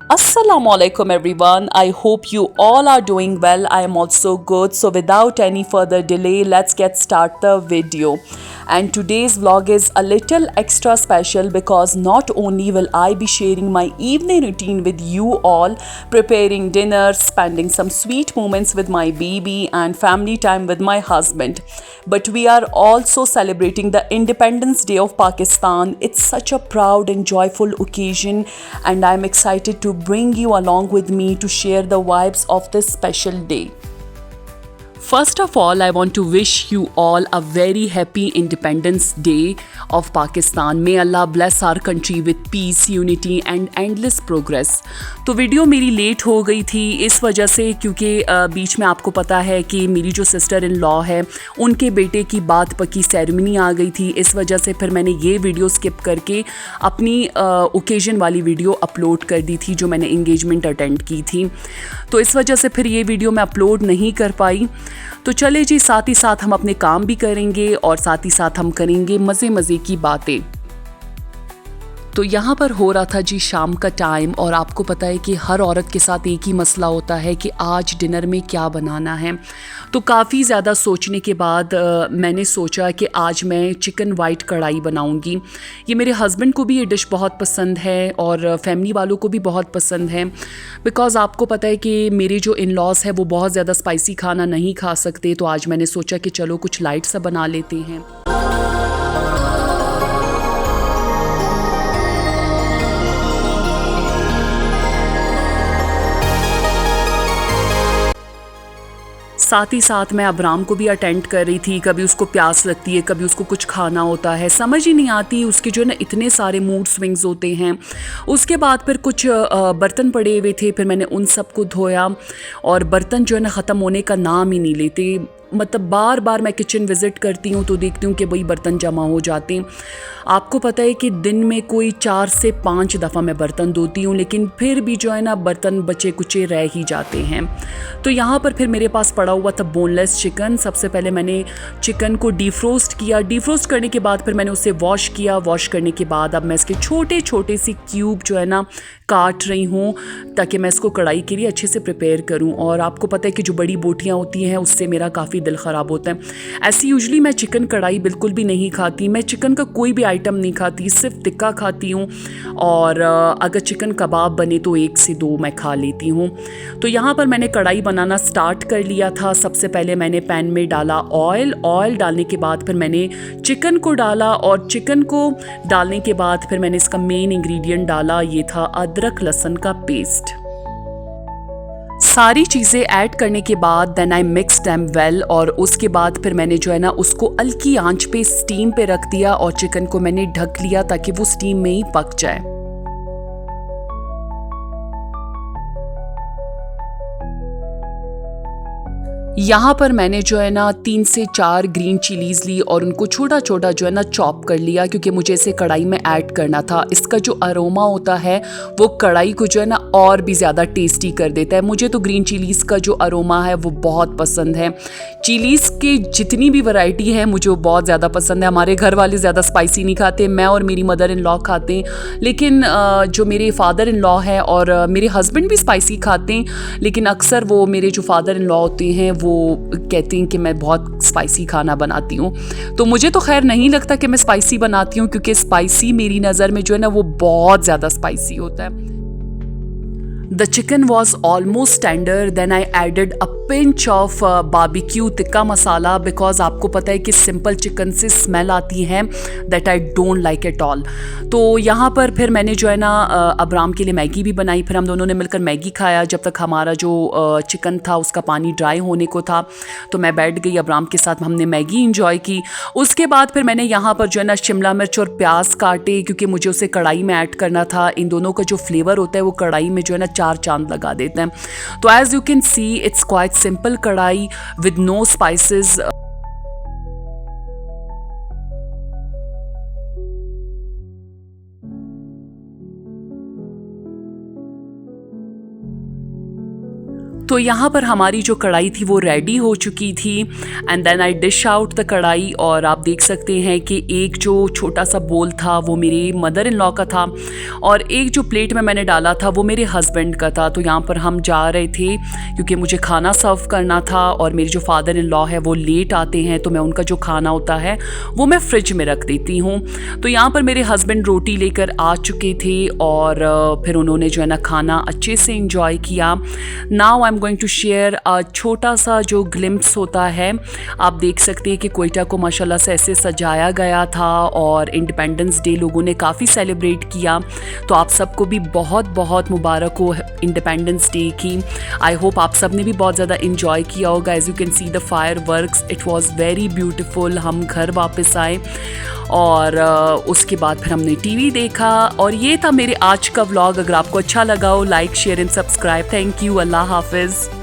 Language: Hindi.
Assalamu alaikum everyone. I hope you all are doing well. I am also good. So without any further delay, let's get start the video. And today's vlog is a little extra special because not only will I be sharing my evening routine with you all, preparing dinner, spending some sweet moments with my baby and family time with my husband, but we are also celebrating the Independence Day of Pakistan. It's such a proud and joyful occasion, and I'm excited to bring you along with me to share the vibes of this special day. First of all, I want to wish you all a very happy Independence Day of Pakistan. May Allah bless our country with peace, unity and endless progress. तो वीडियो मेरी लेट हो गई थी इस वजह से क्योंकि बीच में आपको पता है कि मेरी जो सिस्टर इन लॉ है उनके बेटे की बात पकी सेरेमनी आ गई थी। इस वजह से फिर मैंने ये वीडियो स्किप करके अपनी ओकेजन वाली वीडियो अपलोड कर दी थी जो मैंने इंगेजमेंट अटेंड की थी। तो इस वजह से फिर ये वीडियो मैं अपलोड नहीं कर पाई। तो चले जी, साथ ही साथ हम अपने काम भी करेंगे और साथ ही साथ हम करेंगे मज़े मज़े की बातें। तो यहाँ पर हो रहा था जी शाम का टाइम, और आपको पता है कि हर औरत के साथ एक ही मसला होता है कि आज डिनर में क्या बनाना है। तो काफ़ी ज़्यादा सोचने के बाद मैंने सोचा कि आज मैं चिकन वाइट कढ़ाई बनाऊंगी। ये मेरे हस्बैंड को भी ये डिश बहुत पसंद है और फैमिली वालों को भी बहुत पसंद है, बिकॉज़ आपको पता है कि मेरे जो इन लॉज है वो बहुत ज़्यादा स्पाइसी खाना नहीं खा सकते। तो आज मैंने सोचा कि चलो कुछ लाइट सा बना लेते हैं। साथ ही साथ मैं अब्राम को भी अटेंड कर रही थी। कभी उसको प्यास लगती है, कभी उसको कुछ खाना होता है, समझ ही नहीं आती। उसके जो है ना इतने सारे मूड स्विंग्स होते हैं। उसके बाद फिर कुछ बर्तन पड़े हुए थे, फिर मैंने उन सब को धोया और बर्तन जो है ना ख़त्म होने का नाम ही नहीं लेते। मतलब बार बार मैं किचन विज़िट करती हूँ तो देखती हूँ कि वही बर्तन जमा हो जाते हैं। आपको पता है कि दिन में कोई 4 से 5 दफ़ा मैं बर्तन धोती हूँ, लेकिन फिर भी जो है ना बर्तन बचे कुचे रह ही जाते हैं। तो यहाँ पर फिर मेरे पास पड़ा हुआ था बोनलेस चिकन। सबसे पहले मैंने चिकन को डीफ्रोस्ट किया। डीफ्रोस्ट करने के बाद फिर मैंने उसे वॉश किया। वॉश करने के बाद अब मैं इसके छोटे छोटे से क्यूब जो है ना काट रही हूँ ताकि मैं इसको कढ़ाई के लिए अच्छे से प्रिपेयर करूँ। और आपको पता है कि जो बड़ी बोटियाँ होती हैं उससे मेरा काफ़ी दिल ख़राब होता है। ऐसे यूजली मैं चिकन कढ़ाई बिल्कुल भी नहीं खाती। मैं चिकन का कोई भी आइटम नहीं खाती, सिर्फ टिक्का खाती हूँ, और अगर चिकन कबाब बने तो 1 से 2 मैं खा लेती हूँ। तो यहाँ पर मैंने कढ़ाई बनाना स्टार्ट कर लिया था। सबसे पहले मैंने पैन में डाला ऑयल। ऑयल डालने के बाद फिर मैंने चिकन को डाला, और चिकन को डालने के बाद फिर मैंने इसका मेन इंग्रेडिएंट डाला, ये था अदरक लहसुन का पेस्ट। सारी चीज़ें ऐड करने के बाद then I mix them well, और उसके बाद फिर मैंने जो है ना उसको हल्की आंच पे स्टीम पे रख दिया और चिकन को मैंने ढक लिया ताकि वो स्टीम में ही पक जाए। यहाँ पर मैंने जो है ना 3 से 4 ग्रीन चिलीज़ ली और उनको छोटा छोटा जो है ना चॉप कर लिया, क्योंकि मुझे इसे कढ़ाई में ऐड करना था। इसका जो अरोमा होता है वो कढ़ाई को जो है ना और भी ज़्यादा टेस्टी कर देता है। मुझे तो ग्रीन चिलीज़ का जो अरोमा है वो बहुत पसंद है। चिलीज़ की जितनी भी वैरायटी है मुझे वो बहुत ज़्यादा पसंद है। हमारे घर वाले ज़्यादा स्पाइसी नहीं खाते, मैं और मेरी मदर इन लॉ खाते हैं, लेकिन जो मेरे फादर इन लॉ है और मेरे हस्बैंड भी स्पाइसी खाते हैं, लेकिन अक्सर वो मेरे जो फादर इन लॉ होते हैं वो कहते हैं कि मैं बहुत स्पाइसी खाना बनाती हूँ। तो मुझे तो खैर नहीं लगता कि मैं स्पाइसी बनाती हूँ, क्योंकि स्पाइसी मेरी नज़र में जो है ना वो बहुत ज़्यादा स्पाइसी होता है। The chicken was almost tender. Then I added a pinch of barbecue tikka masala because आपको पता है कि सिंपल चिकन से स्मेल आती है that I don't like at all. तो यहाँ पर फिर मैंने जो है ना अब्राम के लिए मैगी भी बनाई। फिर हम दोनों ने मिलकर मैगी खाया जब तक हमारा जो चिकन था उसका पानी ड्राई होने को था। तो मैं बैठ गई अब्राम के साथ, हमने मैगी इंजॉय की। उसके बाद फिर मैंने यहाँ पर जो है ना शिमला मिर्च और प्याज काटे, क्योंकि मुझे उसे कढ़ाई में ऐड करना था। इन दोनों का जो फ्लेवर होता है वो कढ़ाई में जो है ना 4 चांद लगा देते हैं। तो as you can see it's quite simple kadai with no spices. तो यहाँ पर हमारी जो कढ़ाई थी वो रेडी हो चुकी थी and then I dish out the kadai. और आप देख सकते हैं कि एक जो छोटा सा बोल था वो मेरे मदर इन लॉ का था और एक जो प्लेट में मैंने डाला था वो मेरे हस्बैंड का था। तो यहाँ पर हम जा रहे थे क्योंकि मुझे खाना सर्व करना था और मेरे जो फादर इन लॉ है वो लेट आते हैं, तो मैं उनका जो खाना होता है वो मैं फ्रिज में रख देती हूँ। तो यहाँ पर मेरे हस्बैंड रोटी लेकर आ चुके थे और फिर उन्होंने जो है ना खाना अच्छे से इंजॉय किया। Now I am going to share छोटा सा जो ग्लिम्प्स होता है। आप देख सकते हैं कि कोयटा को माशाल्लाह से ऐसे सजाया गया था और इंडिपेंडेंस डे लोगों ने काफ़ी सेलिब्रेट किया। तो आप सबको भी बहुत बहुत मुबारक हो इंडिपेंडेंस डे की। आई होप आप सब ने भी बहुत ज़्यादा इंजॉय किया होगा। As you can see the fireworks, it was very beautiful. हम घर वापस आए और उसके बाद फिर हमने टीवी देखा और ये था मेरे आज का व्लॉग। अगर आपको अच्छा लगा हो like share and subscribe. Thank you. Allah हाफिज़।